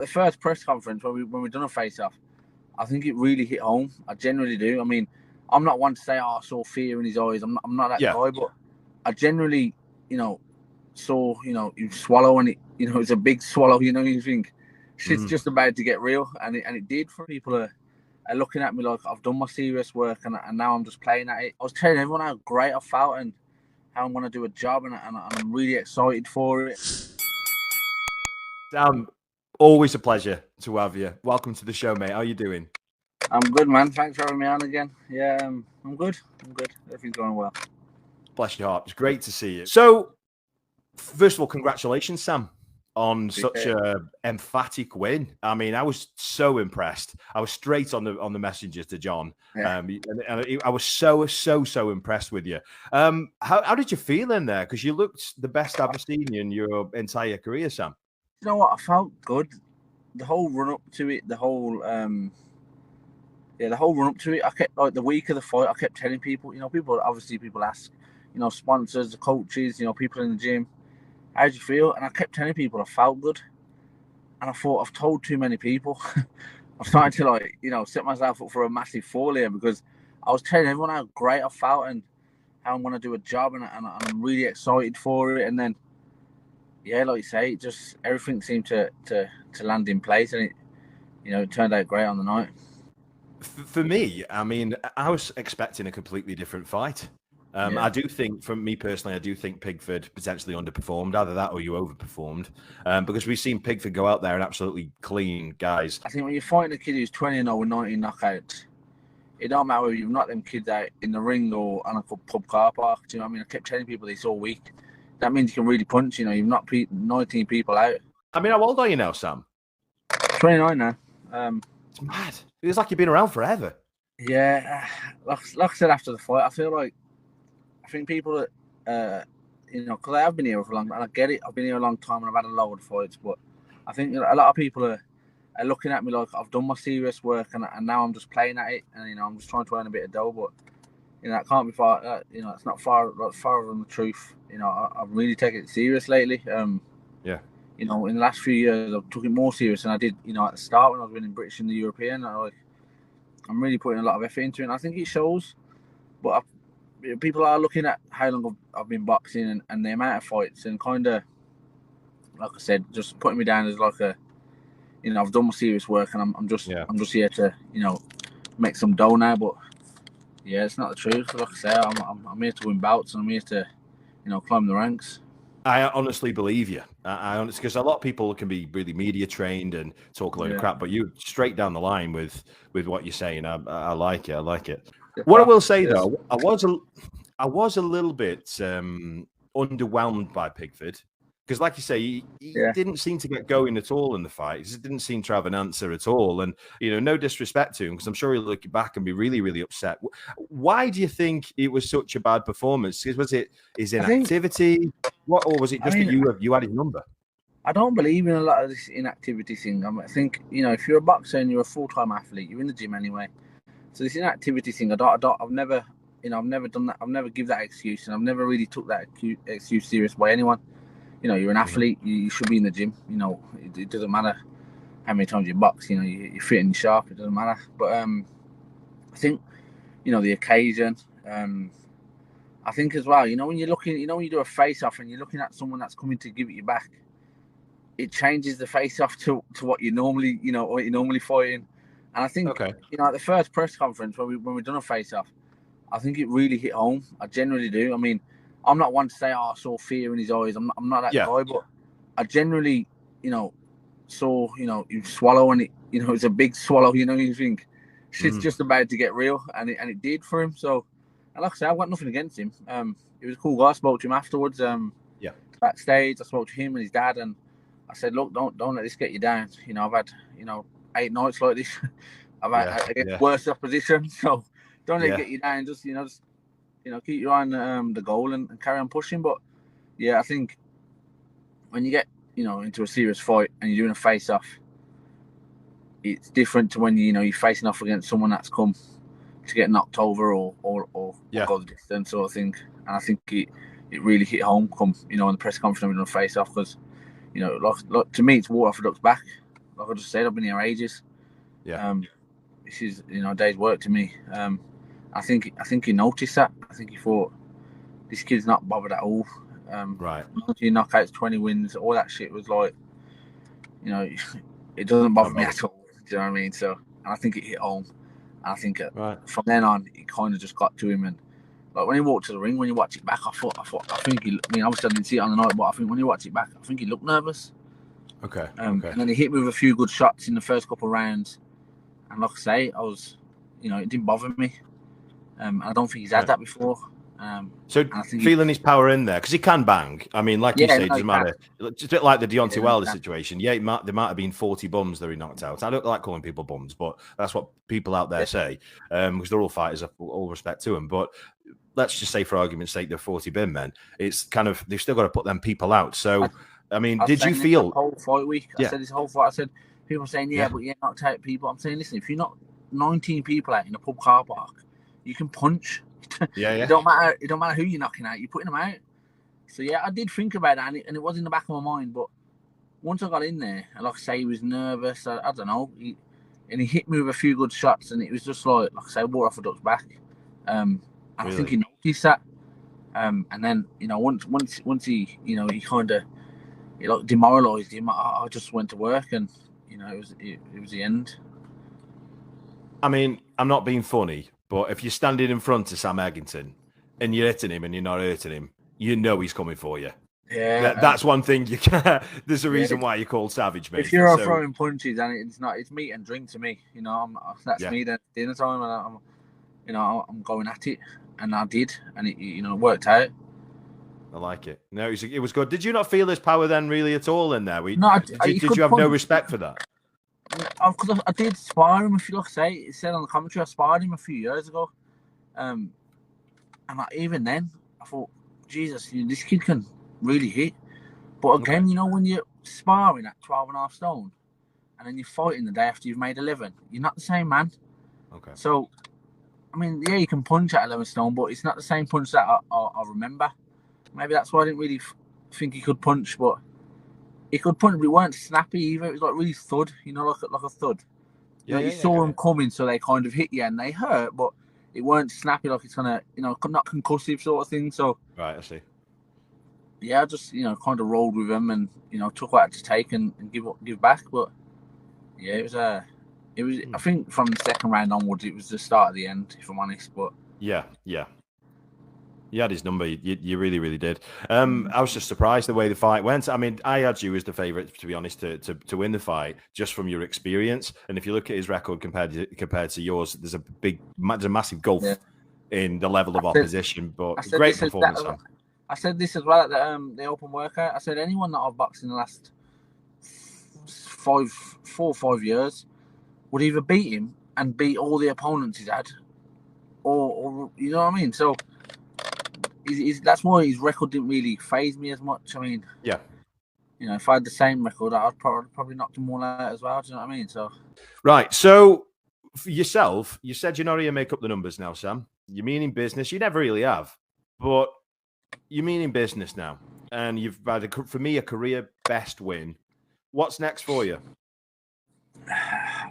The first press conference when we done a face-off, I think it really hit home. I generally do. I mean, I'm not one to say, I saw fear in his eyes. I'm not that guy, but I generally, saw, you swallow and it's a big swallow. You think shit's just about to get real, and it did. For people are looking at me like I've done my serious work, and now I'm just playing at it. I was telling everyone how great I felt and how I'm going to do a job, and I'm really excited for it. Sam, always a pleasure to have you. Welcome to the show, mate. How are you doing? I'm good, man. Thanks for having me on again. Yeah, I'm good. Everything's going well. Bless your heart. It's great to see you. So, first of all, congratulations, Sam, on such a emphatic win. I mean, I was so impressed. I was straight on the messages to John. Yeah. And I was so impressed with you. How did you feel in there? Because you looked the best I've seen you in your entire career, Sam. You know what? I felt good. The whole run up to it, the whole run up to it. I kept, like, the week of the fight, I kept telling people, people ask, sponsors, the coaches, people in the gym, how did you feel? And I kept telling people I felt good. And I thought, I've told too many people. I'm starting to, set myself up for a massive fall here, because I was telling everyone how great I felt and how I'm going to do a job, and I'm really excited for it. And then, yeah, like you say, just everything seemed to land in place, and it turned out great on the night. For me, I mean, I was expecting a completely different fight. I do think, from me personally, I do think Pigford potentially underperformed. Either that or you overperformed, because we've seen Pigford go out there and absolutely clean guys. I think when you're fighting a kid who's 20-0 with 19 knockouts, it don't matter whether you've knocked them kids out in the ring or on a pub car park. Do you know what I mean? I kept telling people this all week. That means you can really punch. You've knocked 19 people out. I mean, how old are you now, Sam? 29 now. It's mad. It's like you've been around forever. Yeah, like I said after the fight, I think people that, because I have been here for a long time, and I get it. I've been here a long time, and I've had a load of fights, but I think a lot of people are looking at me like I've done my serious work, and now I'm just playing at it, and I'm just trying to earn a bit of dough, but that can't be far. It's not far from the truth. I've really taken it serious lately. In the last few years, I've took it more serious than I did, at the start when I was winning British and the European. I'm really putting a lot of effort into it, and I think it shows. But people are looking at how long I've been boxing and the amount of fights, and kind of, like I said, just putting me down as like a, I've done my serious work, and I'm just here to, make some dough now. But yeah, it's not the truth. Like I say, I'm here to win bouts, and I'm here to, climb the ranks. I honestly believe you. I honestly, because a lot of people can be really media trained and talk a load of crap, but you straight down the line with what you're saying. I like it. I like it. What I will say though, I was a little bit underwhelmed by Pigford, because, like you say, he didn't seem to get going at all in the fight. He didn't seem to have an answer at all. And, no disrespect to him, because I'm sure he'll look back and be really, really upset. Why do you think it was such a bad performance? Was it his inactivity? Or was it just that you had his number? I don't believe in a lot of this inactivity thing. I think, if you're a boxer and you're a full-time athlete, you're in the gym anyway. So this inactivity thing, I've never done that. I've never give that excuse, and I've never really took that excuse serious by anyone. You're an athlete. You should be in the gym. It doesn't matter how many times you box. You're fit and you're sharp. It doesn't matter. But I think, the occasion. I think as well. When you're looking, when you do a face-off and you're looking at someone that's coming to give it you back, it changes the face-off to what you normally, what you're normally fighting. And I think, at the first press conference when we done a face-off, I think it really hit home. I generally do. I mean, I'm not one to say, I saw fear in his eyes. I'm not that guy, but I generally, saw, you swallow, and it's a big swallow. You think shit's just about to get real, and it did for him. So, and like I said, I've got nothing against him. He was a cool guy. I spoke to him afterwards. Backstage, I spoke to him and his dad, and I said, look, don't let this get you down. I've had 8 nights like this. I've had worse opposition, so don't let it get you down. Just keep your eye on the goal and carry on pushing. But yeah, I think when you get into a serious fight and you're doing a face-off, it's different to when you're facing off against someone that's come to get knocked over or go the distance sort of thing. And I think it really hit home on the press conference on face-off, because like to me it's water off a duck's back. like I just said, I've been here ages. Yeah. This is, you know, a day's work to me. I think he noticed that. I think he thought, this kid's not bothered at all. Right. 19 knockouts, 20 wins, all that shit was like, you know, it doesn't bother me at all. Do you know what I mean? So, and I think it hit home. And I think from then on, it kind of just got to him. And like when he walked to the ring, when you watch it back, I think he. I mean, obviously I didn't see it on the night, but I think when you watch it back, I think he looked nervous. Okay. And then he hit me with a few good shots in the first couple of rounds. And like I say, I was, you know, it didn't bother me. I don't think he's had that before. So feeling his power in there, because he can bang. I mean, like you say, it doesn't matter. It's a bit like the Deontay Wilder situation. Yeah, there might have been 40 bums that he knocked out. I don't like calling people bums, but that's what people out there say, because they're all fighters, all respect to them. But let's just say, for argument's sake, they're 40 bin men. It's kind of, they've still got to put them people out. So, I mean, did you feel... The whole fight week, I said this whole fight, I said, people are saying, but you knocked out people. I'm saying, listen, if you knock 19 people out in a pub car park, you can punch. It don't matter who you're knocking out, you're putting them out. So I did think about that, and it was in the back of my mind. But once I got in there, and like I say, he was nervous. I don't know, he hit me with a few good shots, and it was just like I say, water off a duck's back. And really? I think he noticed that. And then, you know, once he, you know, he kind of like demoralised him. I just went to work, and you know, it was the end. I mean, I'm not being funny, but if you're standing in front of Sam Eggington and you're hitting him and you're not hurting him, you know he's coming for you. Yeah, that's one thing you can. There's a reason why you're called Savage, mate. If you're throwing punches, and it's meat and drink to me, you know, that's me. Then dinner time, and I'm going at it, and I did, and it, you know, worked out. I like it. No, it was good. Did you not feel his power then, really, at all in there? No, did you have no respect for that? Because I did spar him, if you say. It said on the commentary, I sparred him a few years ago. And even then, I thought, Jesus, this kid can really hit. But again, you know, when you're sparring at 12.5 stone, and then you're fighting the day after you've made 11, you're not the same man. Okay. So, I mean, you can punch at 11 stone, but it's not the same punch that I remember. Maybe that's why I didn't really think he could punch, but he could punch, but it weren't snappy either. It was like really thud, you know, like a thud. You saw them coming, so they kind of hit you and they hurt, but it weren't snappy like it's gonna, you know, not concussive sort of thing. So right, I see. Yeah, I just, you know, kind of rolled with him and, you know, took what I had to take and give back. But yeah, it was I think from the second round onwards, it was the start of the end, if I'm honest. But yeah. You had his number. You really, really did. I was just surprised the way the fight went. I mean, I had you as the favourite, to be honest, to win the fight, just from your experience. And if you look at his record compared to yours, there's a massive gulf in the level of opposition. But great performance. I said this as well at the open workout. I said anyone that I've boxed in the last 4 or 5 years would either beat him and beat all the opponents he's had, or you know what I mean. So. That's why his record didn't really faze me as much. I mean, yeah, you know, if I had the same record, I'd probably knocked him all out as well. Do you know what I mean? So, right. So, for yourself, you said you're not here to make up the numbers now, Sam. You mean in business? You never really have, but you mean in business now, and you've had for me a career best win. What's next for you?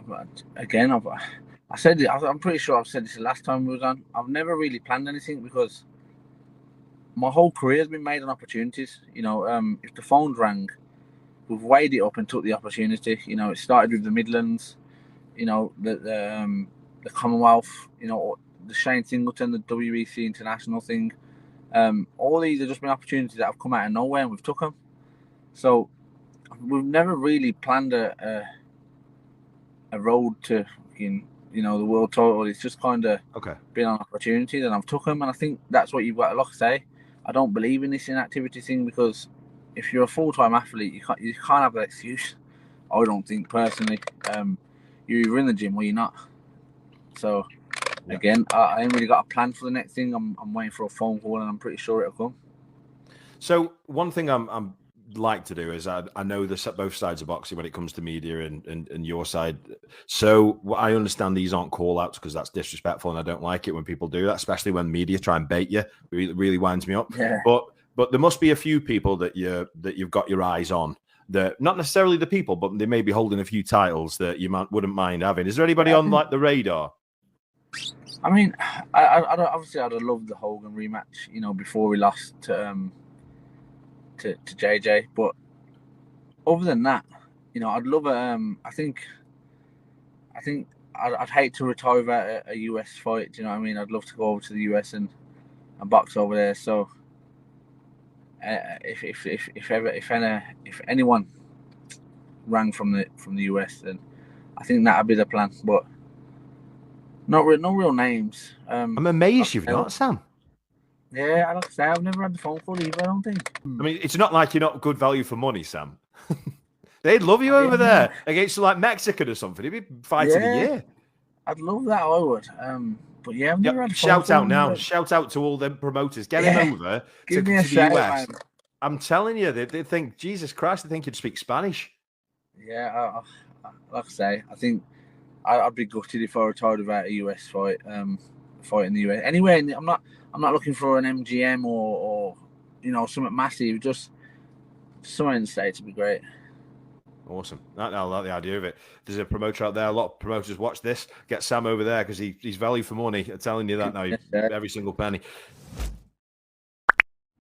But again, I said it. I'm pretty sure I've said this the last time we was on. I've never really planned anything because my whole career has been made on opportunities. You know, if the phones rang, we've weighed it up and took the opportunity. You know, it started with the Midlands, you know, the Commonwealth, you know, the Shane Singleton, the WEC International thing. All these have just been opportunities that have come out of nowhere and we've took them. So we've never really planned a road to, you know, the world title. It's just kind of been an opportunity that I've took them, and I think that's what you've got to like say. I don't believe in this inactivity thing because if you're a full-time athlete, you can't have an excuse. I don't think personally. You're either in the gym or you're not. So again, I ain't really got a plan for the next thing. I'm waiting for a phone call, and I'm pretty sure it'll come. So one thing I'm like to do is I know both sides of boxing when it comes to media and your side. So I understand these aren't call outs because that's disrespectful and I don't like it when people do that, especially when media try and bait you. It really winds me up. Yeah. But there must be a few people that you've got your eyes on that not necessarily the people, but they may be holding a few titles that you wouldn't mind having? Is there anybody on like the radar? I mean, obviously I'd have loved the Hogan rematch, you know, before we lost to JJ. But other than that, you know, I'd love I think I'd hate to retire without a US fight. Do you know what I mean? I'd love to go over to the US and box over there. So if anyone rang from the US, then I think that'd be the plan. But no real names. I'm amazed you've not, Sam. Yeah, like I say, I've never had the phone call either, I don't think. I mean, it's not like you're not good value for money, Sam. They'd love you over there against like Mexican or something. He'd be fighting a year. I'd love that, I would. But yeah, I've never had a phone shout call out now. Shout out to all them promoters. Get him over to the US. Man. I'm telling you, they think, Jesus Christ, they think you'd speak Spanish. Yeah, like I say, I think I'd be gutted if I retired without a US fight. Fight in the US. Anyway, I'm not looking for an MGM or you know, something massive. Just somewhere in the States would be great. Awesome. I like the idea of it. There's a promoter out there. A lot of promoters watch this. Get Sam over there because he's value for money. I'm telling you that now. Every single penny.